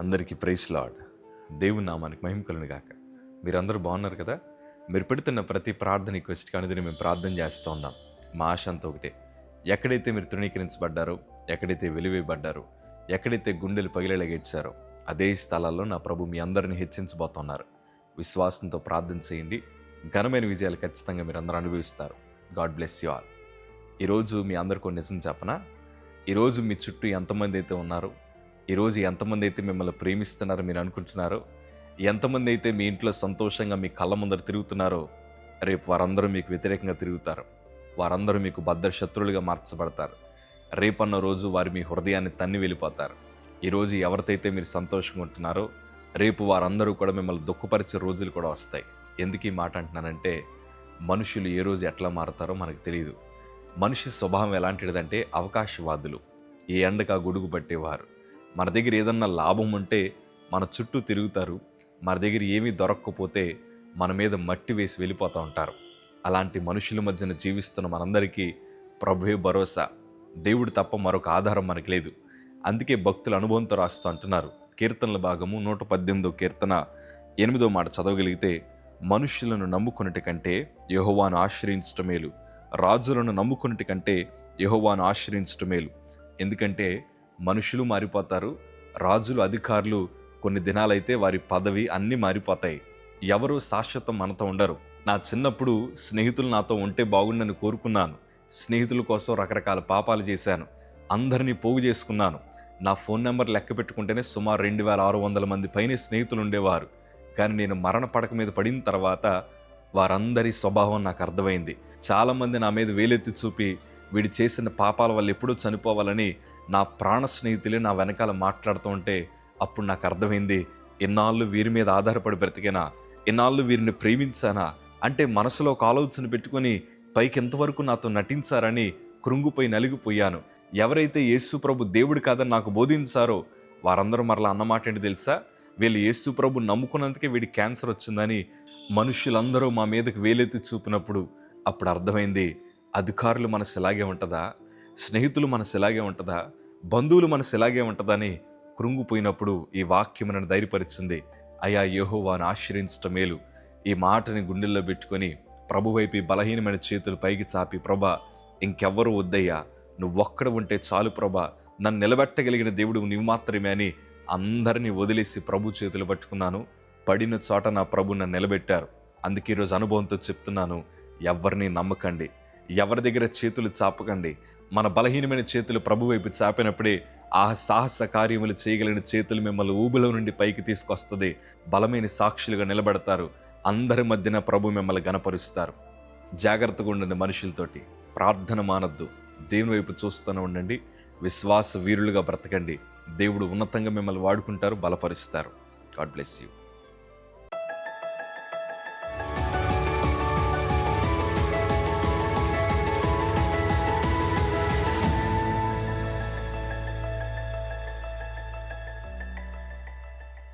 అందరికీ praise lord. దేవుని నామానికి మహిమ కలుగును గాక. మీరందరూ బాగున్నారు కదా? మీరు పెడుతున్న ప్రతి ప్రార్థన రిక్వెస్ట్కి అనుదిన మేము ప్రార్థన చేస్తూ ఉన్నాం. మా ఆశ అంతా ఒకటే, ఎక్కడైతే మీరు తృణీకరించబడ్డారో, ఎక్కడైతే వెలివేయబడ్డారో, ఎక్కడైతే గుండెలు పగిలేలాగేడ్చారో అదే స్థలాల్లో నా ప్రభు మీ అందరిని హెచ్చించబోతున్నారు. విశ్వాసంతో ప్రార్థన చేయండి. ఘనమైన విజయాలు ఖచ్చితంగా మీరు అందరూ అనుభవిస్తారు. God bless you all. ఈరోజు మీ అందరికీ నిజం చెప్పనా? ఈరోజు మీ చుట్టూ ఎంతమంది అయితే ఉన్నారో, ఈరోజు ఎంతమంది అయితే మిమ్మల్ని ప్రేమిస్తున్నారో మీరు అనుకుంటున్నారో, ఎంతమంది అయితే మీ ఇంట్లో సంతోషంగా మీ కళ్ళ ముందర తిరుగుతున్నారో, రేపు వారందరూ మీకు వ్యతిరేకంగా తిరుగుతారు. వారందరూ మీకు బద్ధ శత్రువులుగా మార్చబడతారు. రేపన్న రోజు వారు మీ హృదయాన్ని తన్ని వెళ్ళిపోతారు. ఈరోజు ఎవరితైతే మీరు సంతోషంగా ఉంటున్నారో, రేపు వారందరూ కూడా మిమ్మల్ని దుఃఖపరిచే రోజులు కూడా వస్తాయి. ఎందుకు ఈ మాట అంటున్నానంటే, మనుషులు ఏ రోజు ఎట్లా మారతారో మనకు తెలియదు. మనిషి స్వభావం ఎలాంటిదంటే అవకాశవాదులు. ఏ ఎండగా గొడుగు పట్టేవారు. మన దగ్గర ఏదన్నా లాభం ఉంటే మన చుట్టూ తిరుగుతారు. మన దగ్గర ఏమీ దొరక్కపోతే మన మీద మట్టి వేసి వెళ్ళిపోతూ ఉంటారు. అలాంటి మనుషుల మధ్యన జీవిస్తున్న మనందరికీ ప్రభువే భరోసా. దేవుడు తప్ప మరొక ఆధారం మనకు లేదు. అందుకే భక్తుల అనుభవంతో రాస్తూ అంటున్నారు. కీర్తనల భాగము 118 కీర్తన 8వ మాట చదవగలిగితే, మనుషులను నమ్ముకున్నటి కంటే యెహోవాను ఆశ్రయించటం మేలు, రాజులను నమ్ముకున్నటి కంటే యెహోవాను ఆశ్రయించటం మేలు. ఎందుకంటే మనుషులు మారిపోతారు, రాజులు అధికారులు కొన్ని దినాలైతే వారి పదవి అన్నీ మారిపోతాయి. ఎవరు శాశ్వతం మనతో ఉండరు. నా చిన్నప్పుడు స్నేహితులు నాతో ఉంటే బాగుండని కోరుకున్నాను. స్నేహితుల కోసం రకరకాల పాపాలు చేశాను. అందరినీ పోగు చేసుకున్నాను. నా ఫోన్ నెంబర్ లెక్క పెట్టుకుంటేనే సుమారు 2600 మంది పైన స్నేహితులు ఉండేవారు. కానీ నేను మరణ పడక మీద పడిన తర్వాత వారందరి స్వభావం నాకు అర్థమైంది. చాలామంది నా మీద వేలెత్తి చూపి వీడు చేసిన పాపాల వల్ల ఎప్పుడూ చనిపోవాలని నా ప్రాణ స్నేహితులే నా వెనకాల మాట్లాడుతూ ఉంటే అప్పుడు నాకు అర్థమైంది, ఇన్నాళ్ళు వీరి మీద ఆధారపడి బ్రతికేనా, ఇన్నాళ్ళు వీరిని ప్రేమించానా, అంటే మనసులో ఒక ఆలోచన పెట్టుకొని పైకి ఎంతవరకు నాతో నటించారని కృంగిపోయి నలిగిపోయాను. ఎవరైతే యేసు ప్రభు దేవుడు కాదని నాకు బోధించారో వారందరూ మరలా అన్నమాట ఏంటి తెలుసా? వీళ్ళు యేసు ప్రభు నమ్ముకున్నందుకే వీడి క్యాన్సర్ వచ్చిందని మనుషులందరూ మా మీదకి వేలెత్తి చూపినప్పుడు అప్పుడు అర్థమైంది, అధికారులు మనసు ఇలాగే ఉంటుందా, స్నేహితులు మనసు ఇలాగే ఉంటుందా, బంధువులు మనసు ఇలాగే ఉంటుందని కృంగిపోయినప్పుడు ఈ వాక్యం నన్ను ధైర్యపరిచింది. అయా యెహోవాను ఆశ్రయించటం మేలు. ఈ మాటని గుండెల్లో పెట్టుకొని ప్రభు వైపు బలహీనమైన చేతులు పైకి చాపి, ప్రభా ఇంకెవ్వరూ వద్దయ్యా, నువ్వొక్కడ ఉంటే చాలు ప్రభా, నన్ను నిలబెట్టగలిగిన దేవుడు నువ్వు మాత్రమే అని అందరినీ వదిలేసి ప్రభు చేతులు పట్టుకున్నాను. పడిన చోట నా ప్రభు నన్ను నిలబెట్టారు. అందుకే ఈరోజు అనుభవంతో చెప్తున్నాను, ఎవరిని నమ్మకండి, ఎవరి దగ్గర చేతులు చాపకండి. మన బలహీనమైన చేతులు ప్రభు వైపు చాపినప్పుడే ఆ సాహస కార్యములు చేయగలిగిన చేతులు మిమ్మల్ని ఊబిలో నుండి పైకి తీసుకొస్తుంది. బలమైన సాక్షులుగా నిలబడతారు. అందరి మధ్యన ప్రభు మిమ్మల్ని గణపరుస్తారు. జాగ్రత్తగా ఉండండి మనుషులతోటి. ప్రార్థన మానద్దు. దేవుని వైపు చూస్తూనే ఉండండి. విశ్వాస వీరులుగా బ్రతకండి. దేవుడు ఉన్నతంగా మిమ్మల్ని వాడుకుంటారు, బలపరుస్తారు. God bless you.